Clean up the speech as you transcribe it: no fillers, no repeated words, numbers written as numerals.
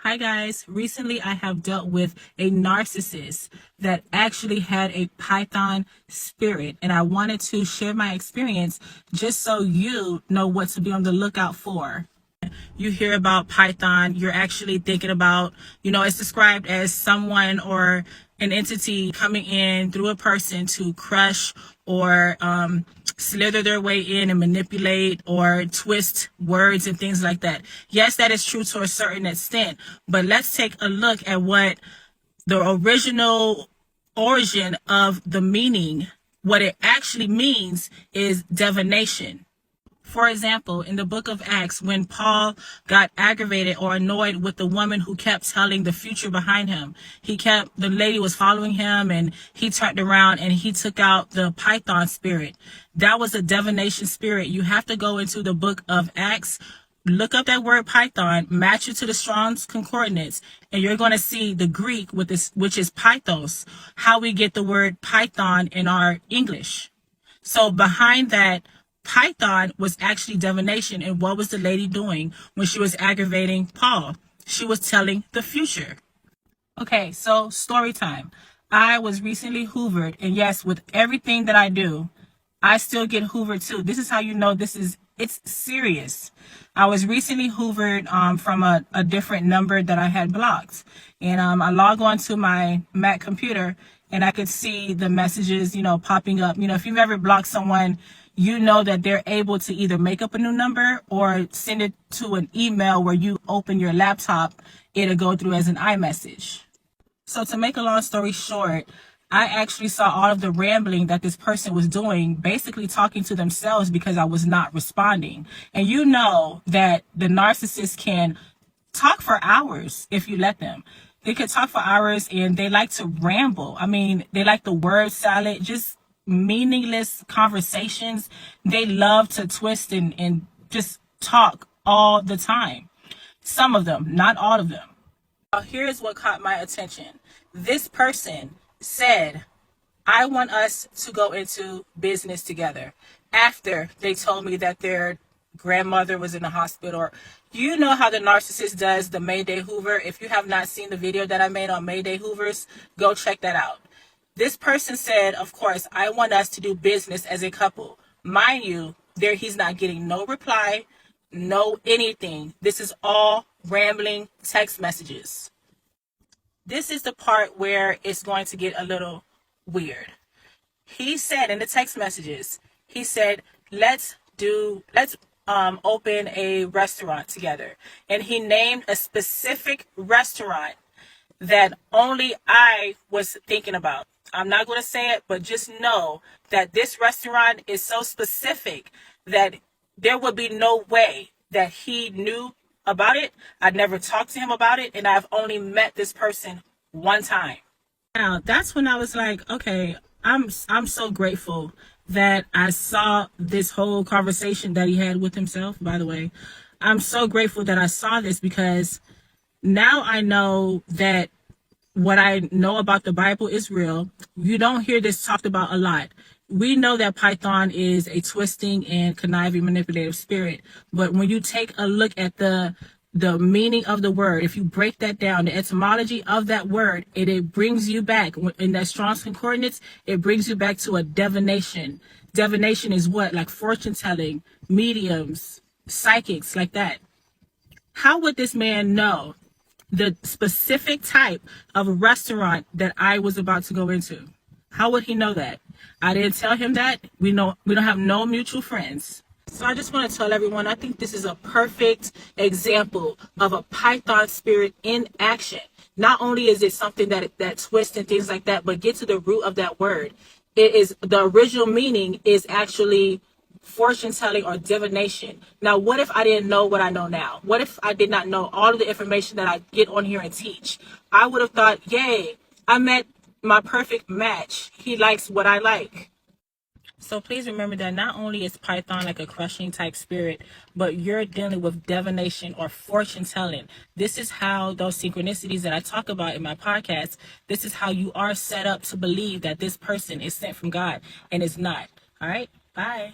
Hi guys, recently I have dealt with a narcissist that actually had a Python spirit, and I wanted to share my experience just so you know what to be on the lookout for. You hear about Python, you're actually thinking about, it's described as someone or an entity coming in through a person to crush or slither their way in and manipulate or twist words and things like that. Yes, that is true to a certain extent, but let's take a look at what the original origin of the meaning, what it actually means is divination. For example, in the book of Acts, when Paul got aggravated or annoyed with the woman who kept telling the future behind him, the lady was following him and he turned around and he took out the Python spirit. That was a divination spirit. You have to go into the book of Acts, look up that word Python, match it to the Strong's Concordance, and you're going to see the Greek with this, which is pythos, how we get the word Python in our English. So behind that, Python was actually divination. And what was the lady doing when she was aggravating Paul? She was telling the future. Okay, so story time. I was recently hoovered, and yes, with everything that I do, I still get hoovered too. This is how you know it's serious. I was recently hoovered from a different number that I had blocked. And I log on to my Mac computer and I could see the messages, popping up. If you've ever blocked someone, you know that they're able to either make up a new number or send it to an email where you open your laptop, it'll go through as an iMessage. So to make a long story short, I actually saw all of the rambling that this person was doing, basically talking to themselves because I was not responding. And you know that the narcissist can talk for hours if you let them. They could talk for hours and they like to ramble. I mean, they like the word salad, just meaningless conversations. They love to twist and just talk all the time. Some of them, not all of them. Now, here's what caught my attention. This person said, I want us to go into business together, after they told me that their grandmother was in the hospital. You know how the narcissist does the Mayday Hoover. If you have not seen the video that I made on Mayday Hoovers, go check that out. This person said, of course, I want us to do business as a couple. Mind you, he's not getting no reply, no anything. This is all rambling text messages. This is the part where it's going to get a little weird. He said in the text messages, he said, let's open a restaurant together. And he named a specific restaurant that only I was thinking about. I'm not going to say it, but just know that this restaurant is so specific that there would be no way that he knew about it. I'd never talked to him about it, and I've only met this person one time. Now, that's when I was like, okay, I'm so grateful that I saw this whole conversation that he had with himself, by the way. I'm so grateful that I saw this because now I know that what I know about the Bible is real. You don't hear this talked about a lot. We know that Python is a twisting and conniving manipulative spirit. But when you take a look at the meaning of the word, if you break that down, the etymology of that word, it brings you back in that Strong's Concordance. It brings you back to a divination. Divination is what? Like fortune telling, mediums, psychics, like that. How would this man know the specific type of restaurant that I was about to go into? How would he know that? I didn't tell him that. We don't have no mutual friends. So I just want to tell everyone, I think this is a perfect example of a Python spirit in action. Not only is it something that twists and things like that, but get to the root of that word. It is, the original meaning is actually fortune telling or divination. Now, what if I didn't know what I know now? What if I did not know all of the information that I get on here and teach? I would have thought, yay, I met my perfect match. He likes what I like. So please remember that not only is Python like a crushing type spirit, but you're dealing with divination or fortune telling. This is how those synchronicities that I talk about in my podcast, this is how you are set up to believe that this person is sent from God and is not. All right, bye.